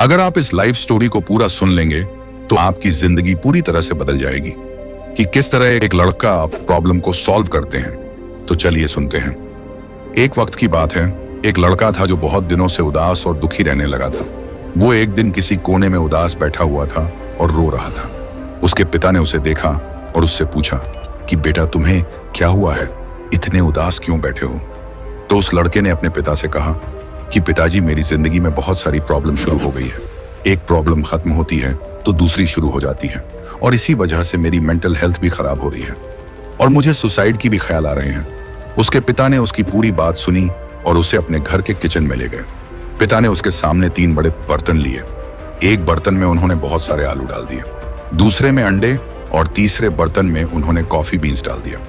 अगर आप इस लाइफ स्टोरी को पूरा सुन लेंगे तो आपकी जिंदगी पूरी तरह से बदल जाएगी कि किस तरह एक लड़का प्रॉब्लम को सॉल्व करते हैं। तो चलिए सुनते हैं। एक वक्त की बात है, एक लड़का था जो बहुत दिनों से उदास और दुखी रहने लगा था। वो एक दिन किसी कोने में उदास बैठा हुआ था और रो रहा था। उसके पिता ने उसे देखा और उससे पूछा कि बेटा तुम्हें क्या हुआ है, इतने उदास क्यों बैठे हो। तो उस लड़के ने अपने पिता से कहा कि पिताजी मेरी जिंदगी में बहुत सारी प्रॉब्लम शुरू हो गई है। एक प्रॉब्लम खत्म होती है तो दूसरी शुरू हो जाती है और इसी वजह से मेरी मेंटल हेल्थ भी खराब हो रही है और मुझे सुसाइड की भी ख्याल आ रहे हैं। उसके पिता ने उसकी पूरी बात सुनी और उसे अपने घर के किचन में ले गए। पिता ने उसके सामने 3 बड़े बर्तन लिए। एक बर्तन में उन्होंने बहुत सारे आलू डाल दिए, दूसरे में अंडे और तीसरे बर्तन में उन्होंने कॉफी बीन्स डाल दिया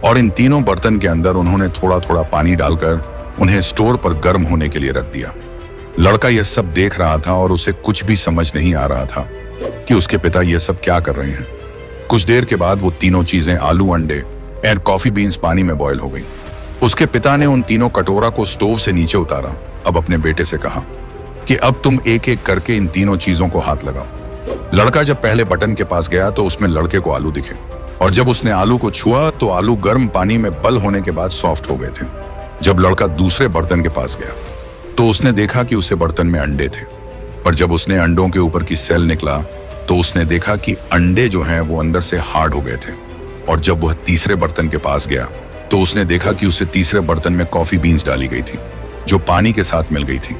और इन तीनों बर्तन के अंदर उन्होंने थोड़ा थोड़ा पानी डालकर उन्हें स्टोर पर गर्म होने के लिए रख दिया। लड़का यह सब देख रहा था और उसे कुछ भी समझ नहीं आ रहा था कि उसके पिता यह सब क्या कर रहे हैं। कुछ देर के बाद वो तीनों चीजें आलू, अंडे और कॉफी बीन्स पानी में बॉयल हो गई। उसके पिता ने उन तीनों कटोरा को स्टोव से नीचे उतारा। अब अपने बेटे से कहा कि अब तुम एक एक करके इन तीनों चीजों को हाथ लगाओ। लड़का जब पहले बटन के पास गया तो उसमें लड़के को आलू दिखे और जब उसने आलू को छुआ तो आलू गर्म पानी में बल होने के बाद सॉफ्ट हो गए थे। जब लड़का दूसरे बर्तन के पास गया तो उसने देखा कि उसे बर्तन में अंडे थे, पर जब उसने अंडों के ऊपर की सेल निकला तो उसने देखा कि अंडे जो हैं वो अंदर से हार्ड हो गए थे। और जब वह तीसरे बर्तन के पास गया तो उसने देखा कि उसे तीसरे बर्तन में कॉफी बीन्स डाली गई थी जो पानी के साथ मिल गई थी।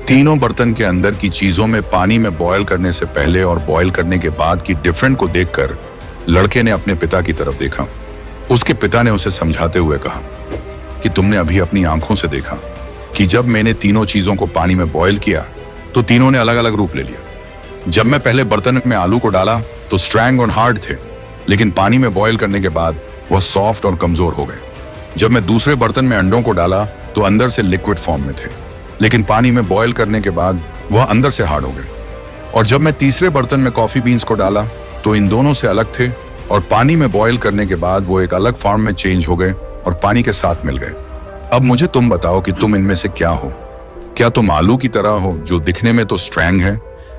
तीनों बर्तन के अंदर की चीजों में पानी में बॉयल करने से पहले और बॉयल करने के बाद की डिफरेंट को देखकर लड़के ने अपने पिता की तरफ देखा। उसके पिता ने उसे समझाते हुए कहा कि तुमने अभी अपनी आंखों से देखा कि जब मैंने तीनों चीजों को पानी में बॉयल किया तो तीनों ने अलग अलग रूप ले लिया। जब मैं पहले बर्तन में आलू को डाला तो स्ट्रैंग और हार्ड थे, लेकिन पानी में बॉयल करने के बाद वह सॉफ्ट और कमजोर हो गए। जब मैं दूसरे बर्तन में अंडों को डाला तो अंदर से लिक्विड फॉर्म में थे, लेकिन पानी में बॉयल करने के बाद वह अंदर से हार्ड हो गए। और जब मैं तीसरे बर्तन में कॉफी बीन्स को डाला तो इन दोनों से अलग थे और पानी में बॉयल करने के बाद वो एक अलग फॉर्म में चेंज हो गए और पानी के साथ मिल गए। अब मुझे तुम बताओ कि तुम इनमें से क्या हो। क्या तुम आलू की तरह हो जो दिखने में तो स्ट्रैंग है,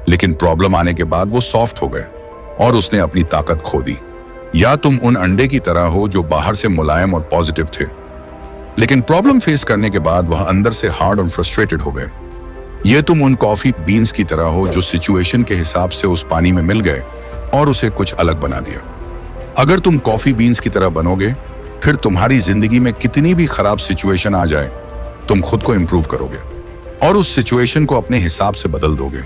लेकिन प्रॉब्लम आने के बाद वो सॉफ्ट हो गए और उसने अपनी ताकत खो दी, या तुम उन अंडे की तरह हो जो बाहर से मुलायम और पॉजिटिव थे, लेकिन प्रॉब्लम फेस करने के बाद वह अंदर से हार्ड और फ्रस्ट्रेटेड हो गए। ये तुम उन कॉफी बीन्स की तरह हो जो सिचुएशन के हिसाब से उस पानी में मिल गए और उसे कुछ अलग बना दिया। अगर तुम कॉफी बीन्स की तरह बनोगे फिर तुम्हारी जिंदगी में कितनी भी खराब सिचुएशन आ जाए तुम खुद को इंप्रूव करोगे और उस सिचुएशन को अपने हिसाब से बदल दोगे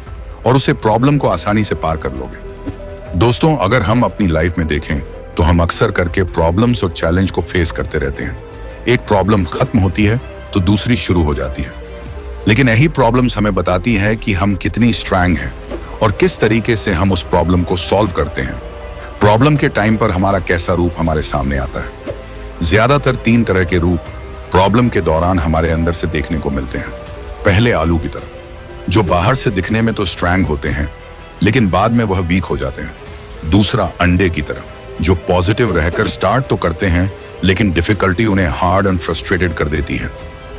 और उसे प्रॉब्लम को आसानी से पार कर लोगे। दोस्तों, अगर हम अपनी लाइफ में देखें तो हम अक्सर करके प्रॉब्लम्स और चैलेंज को फेस करते रहते हैं। एक प्रॉब्लम खत्म होती है तो दूसरी शुरू हो जाती है, लेकिन यही प्रॉब्लम्स हमें बताती है कि हम कितनी स्ट्रांग हैं और किस तरीके से हम उस प्रॉब्लम को सॉल्व करते हैं। प्रॉब्लम के टाइम पर हमारा कैसा रूप हमारे सामने आता है। ज्यादातर 3 तरह के रूप प्रॉब्लम के दौरान हमारे अंदर से देखने को मिलते हैं। पहले आलू की तरह, जो बाहर से दिखने में तो स्ट्रैंग होते हैं लेकिन बाद में वह वीक हो जाते हैं। दूसरा अंडे की तरह, जो पॉजिटिव रहकर स्टार्ट तो करते हैं लेकिन डिफिकल्टी उन्हें हार्ड एंड फ्रस्ट्रेटेड कर देती है।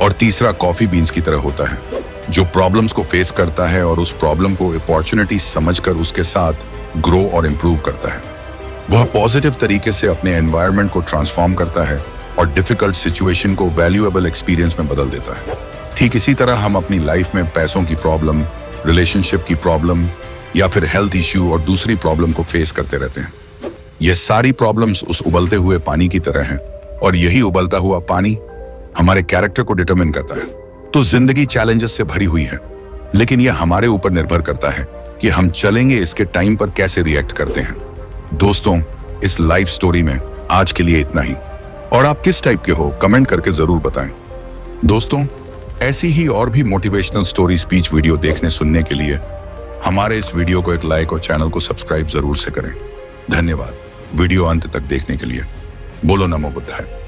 और तीसरा कॉफी बीन्स की तरह होता है, जो प्रॉब्लम्स को फेस करता है और उस प्रॉब्लम को अपॉर्चुनिटी समझकर उसके साथ ग्रो और इम्प्रूव करता है। वह पॉजिटिव तरीके से अपने एनवायरनमेंट को ट्रांसफॉर्म करता है और डिफिकल्ट सिचुएशन को वैल्यूएबल एक्सपीरियंस में बदल देता है। ठीक इसी तरह हम अपनी लाइफ में पैसों की प्रॉब्लम, रिलेशनशिप की प्रॉब्लम या फिर हेल्थ इश्यू और दूसरी प्रॉब्लम को फेस करते रहते हैं। ये सारी प्रॉब्लम्स उस उबलते हुए पानी की तरह हैं और यही उबलता हुआ पानी हमारे कैरेक्टर को डिटरमिन करता है। तो जिंदगी चैलेंजेस से भरी हुई है, लेकिन यह हमारे ऊपर निर्भर करता है कि हम चलेंगे इसके टाइम पर कैसे रिएक्ट करते हैं। दोस्तों, इस लाइफ स्टोरी में आज के लिए इतना ही, और आप किस टाइप के हो कमेंट करके जरूर बताएं। दोस्तों, ऐसी ही और भी मोटिवेशनल स्टोरी स्पीच वीडियो देखने सुनने के लिए हमारे इस वीडियो को एक लाइक और चैनल को सब्सक्राइब जरूर से करें। धन्यवाद वीडियो अंत तक देखने के लिए। बोलो नमो बुद्धाय।